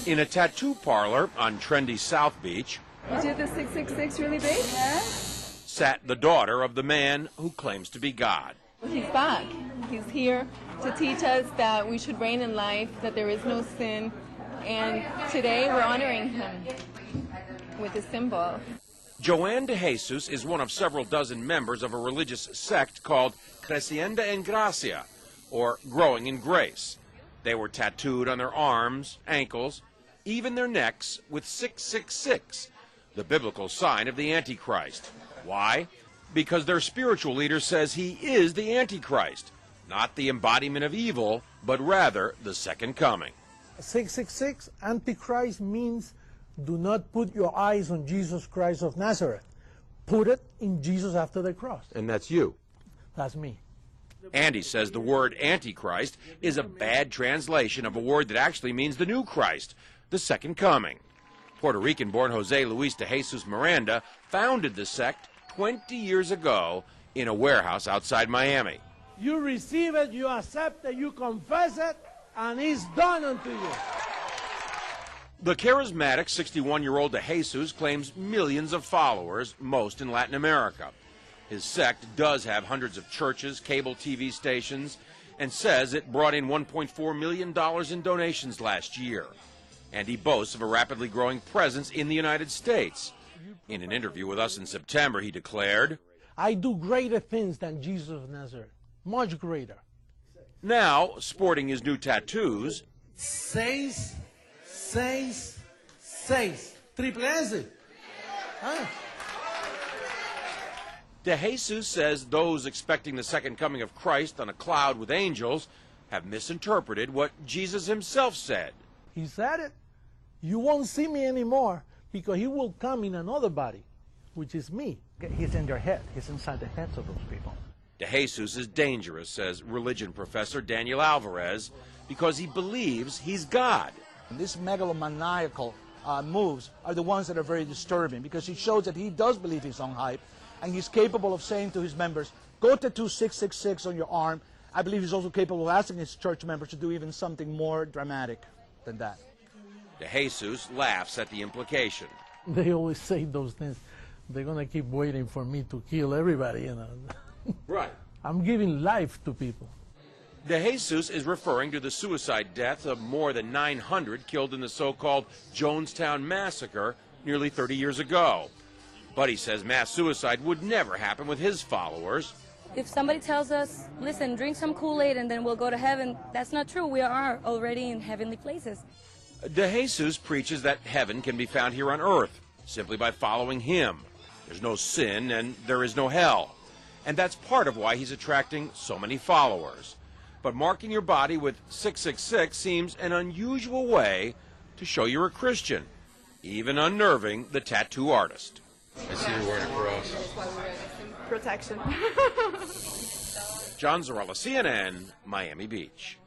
In a tattoo parlor on trendy South Beach, You did the 666 really big? Yeah. sat the daughter of the man who claims to be God. He's back. He's here to teach us that we should reign in life, that there is no sin, and today we're honoring him with a symbol. Joanne de Jesus is one of several dozen members of a religious sect called Creciendo en Gracia, or Growing in Grace. They were tattooed on their arms, ankles, even their necks with 666, the biblical sign of the Antichrist. Why? Because their spiritual leader says he is the Antichrist, not the embodiment of evil, but rather the second coming. 666, Antichrist, means do not put your eyes on Jesus Christ of Nazareth. Put it in Jesus after the cross. And that's you. That's me. Andy says the word Antichrist is a bad translation of a word that actually means the new Christ, the second coming. Puerto Rican-born Jose Luis de Jesus Miranda founded the sect 20 years ago in a warehouse outside Miami. You receive it, you accept it, you confess it, and it's done unto you. The charismatic 61-year-old de Jesus claims millions of followers, most in Latin America. His sect does have hundreds of churches, cable TV stations, and says it brought in $1.4 million in donations last year. And he boasts of a rapidly growing presence in the United States. In an interview with us in September, he declared, I do greater things than Jesus of Nazareth, much greater. Now, sporting his new tattoos, 6, 6, 6. Triple S. Huh? de Jesus says those expecting the second coming of Christ on a cloud with angels have misinterpreted what Jesus himself said. He said it. You won't see me anymore because he will come in another body, which is me. He's in their head. He's inside the heads of those people. De Jesus is dangerous, says religion professor Daniel Alvarez, because he believes he's God. And these megalomaniacal moves are the ones that are very disturbing because he shows that he does believe his own hype, and he's capable of saying to his members, go tattoo 666 on your arm. I believe he's also capable of asking his church members to do even something more dramatic than that. De Jesus laughs at the implication. They always say those things. They're going to keep waiting for me to kill everybody, you know. Right. I'm giving life to people. De Jesus is referring to the suicide deaths of more than 900 killed in the so-called Jonestown massacre nearly 30 years ago. But he says mass suicide would never happen with his followers. If somebody tells us, listen, drink some Kool-Aid and then we'll go to heaven, that's not true. We are already in heavenly places. De Jesus preaches that heaven can be found here on earth simply by following him. There's no sin and there is no hell. And that's part of why he's attracting so many followers. But marking your body with 666 seems an unusual way to show you're a Christian, even unnerving the tattoo artist. I see you're wearing a cross. Protection. John Zarella, CNN, Miami Beach.